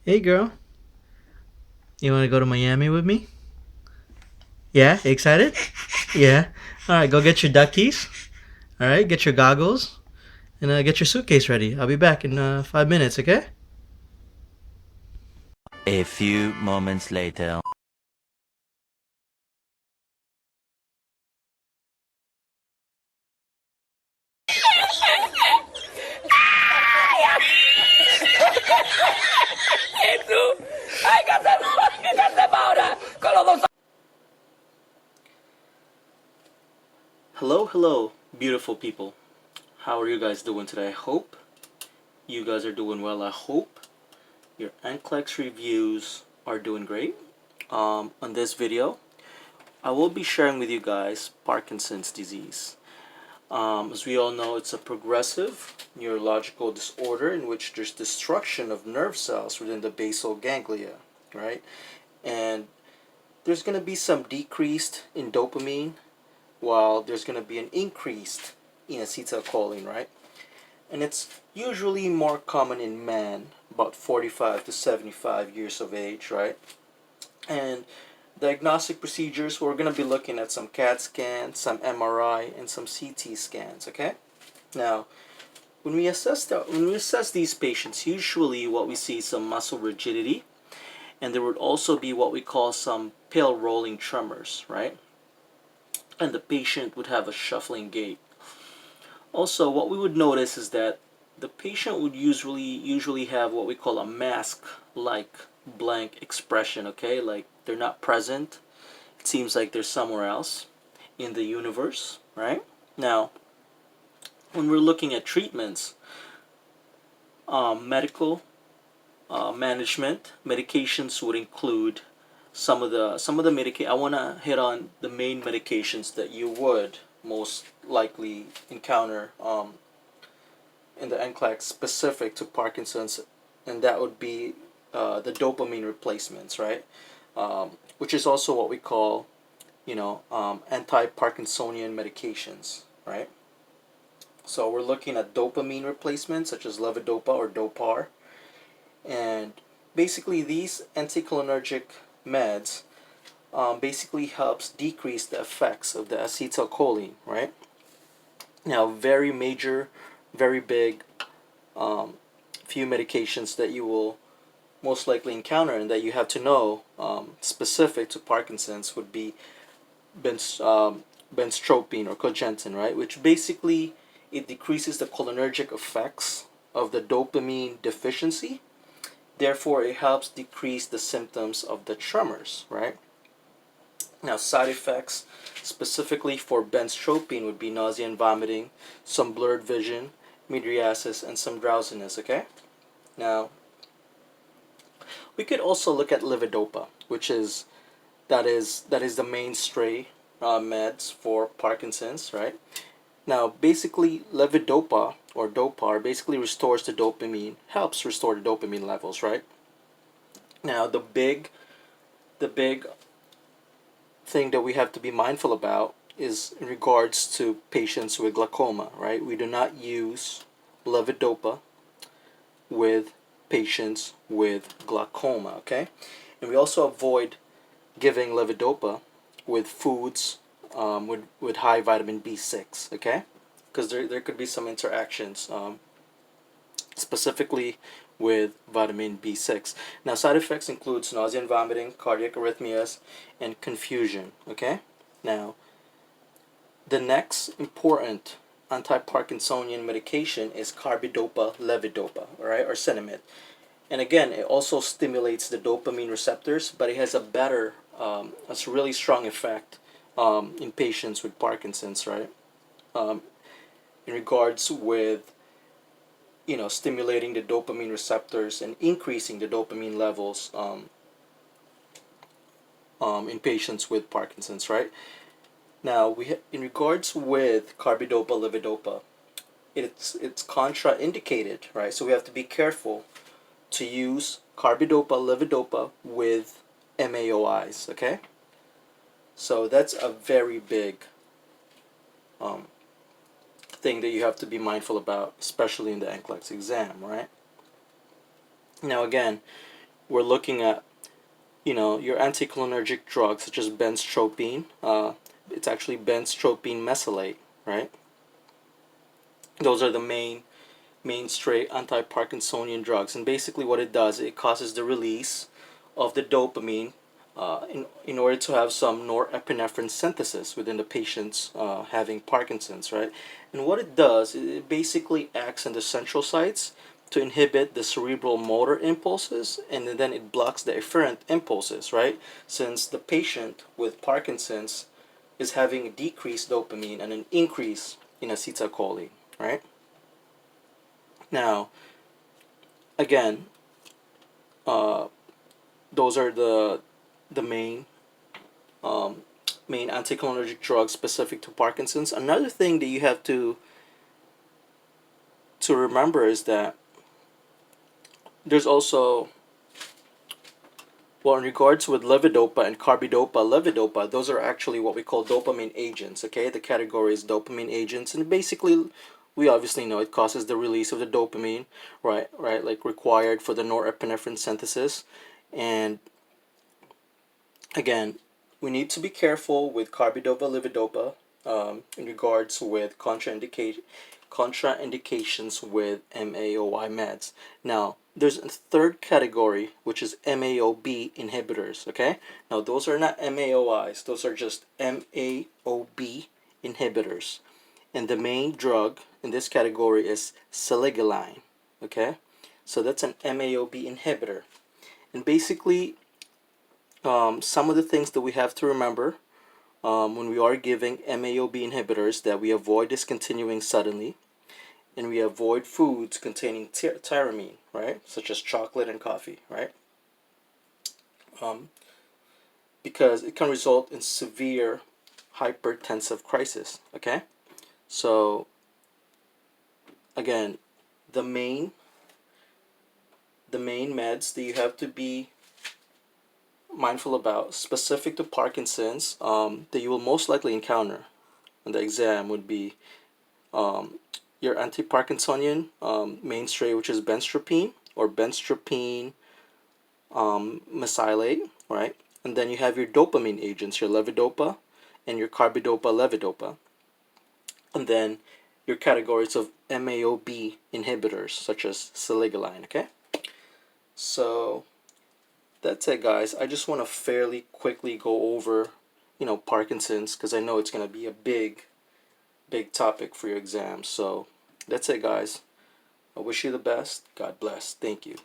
Hey girl, you want to go to Miami with me? Yeah, excited? Yeah. All right, go get your duckies. All right, get your goggles and get your suitcase ready. I'll be back in 5 minutes, okay? A few moments later. Hello, hello, beautiful people. How are you guys doing today? I hope you guys are doing well. I hope your NCLEX reviews are doing great. On this video, I will be sharing with you guys Parkinson's disease. As we all know, it's a progressive neurological disorder in which there's destruction of nerve cells within the basal ganglia, right? And there's going to be some decreased in dopamine, while there's going to be an increased in acetylcholine, right? And it's usually more common in men, about 45 to 75 years of age, right? And diagnostic procedures, we're going to be looking at some CAT scans, some MRI, and some CT scans, okay? Now, when we assess these patients, usually what we see is some muscle rigidity, and there would also be what we call some pale rolling tremors, right? And the patient would have a shuffling gait. Also, what we would notice is that the patient would usually have what we call a mask-like blank expression, okay? Like they're not present. It seems like they're somewhere else in the universe, right? Now, when we're looking at treatments, medical management medications would include some of the medication. I want to hit on the main medications that you would most likely encounter in the NCLEX specific to Parkinson's, and that would be the dopamine replacements, right? Which is also what we call, anti-Parkinsonian medications, right? So we're looking at dopamine replacements such as levodopa or Dopar, and basically these anticholinergic meds basically helps decrease the effects of the acetylcholine, right? Now, very major, very big um, few medications that you will most likely encounter and that you have to know specific to Parkinson's would be benstropine or cogentin, right? Which basically it decreases the cholinergic effects of the dopamine deficiency. Therefore, it helps decrease the symptoms of the tremors, right? Now, side effects specifically for benstropine would be nausea and vomiting, some blurred vision, mydriasis, and some drowsiness, okay? Now, we could also look at levodopa, which is that is the mainstay meds for Parkinson's, right? Now, basically, levodopa or Dopar basically restores the dopamine, helps restore the dopamine levels, right? Now, the big thing that we have to be mindful about is in regards to patients with glaucoma, right? We do not use levodopa with patients with glaucoma, okay? And we also avoid giving levodopa with foods with high vitamin B6, okay? Because there could be some interactions specifically with vitamin B6. Now, side effects includes nausea and vomiting, cardiac arrhythmias, and confusion, okay? Now, the next important anti-Parkinsonian medication is carbidopa levodopa, all right, or Sinemet. And again, it also stimulates the dopamine receptors, but it has a really strong effect in patients with Parkinson's, right? Um, in regards with stimulating the dopamine receptors and increasing the dopamine levels in patients with Parkinson's, right? Now, in regards with carbidopa levodopa, it's contraindicated, right? So we have to be careful to use carbidopa levodopa with MAOIs, okay? So that's a very big um, thing that you have to be mindful about, especially in the NCLEX exam, right? Now again, we're looking at, your anticholinergic drugs such as benstropine. It's actually benstropine mesylate, right? Those are the mainstay anti-Parkinsonian drugs, and basically what it does, it causes the release of the dopamine in order to have some norepinephrine synthesis within the patients having Parkinson's, right? And what it does, it basically acts in the central sites to inhibit the cerebral motor impulses, and then it blocks the efferent impulses, right? Since the patient with Parkinson's is having a decreased dopamine and an increase in acetylcholine, right? Now, again, uh, those are the main anticholinergic drugs specific to Parkinson's. Another thing that you have to remember is that there's also, well, in regards with levodopa and carbidopa, levodopa, those are actually what we call dopamine agents, okay? The category is dopamine agents, and basically, we obviously know it causes the release of the dopamine, right, like required for the norepinephrine synthesis. And again, we need to be careful with carbidopa, levodopa, in regards with contraindications with MAOI meds. Now, there's a third category, which is MAOB inhibitors, okay? Now, those are not MAOIs, those are just MAOB inhibitors. And the main drug in this category is salicyline, okay? So that's an MAOB inhibitor. And basically, some of the things that we have to remember when we are giving MAOB inhibitors, that we avoid discontinuing suddenly, and we avoid foods containing tyramine, right, such as chocolate and coffee, right, because it can result in severe hypertensive crisis. Okay, so again, the main meds that you have to be mindful about specific to Parkinson's, that you will most likely encounter on the exam would be your anti-Parkinsonian mainstay, which is benstropine or benstropine mesylate, right? And then you have your dopamine agents, your levodopa and your carbidopa, levodopa. And then your categories of MAOB inhibitors, such as salicyline, okay? So that's it, guys. I just want to fairly quickly go over, Parkinson's, because I know it's going to be a big topic for your exam. So that's it, guys. I wish you the best. God bless. Thank you.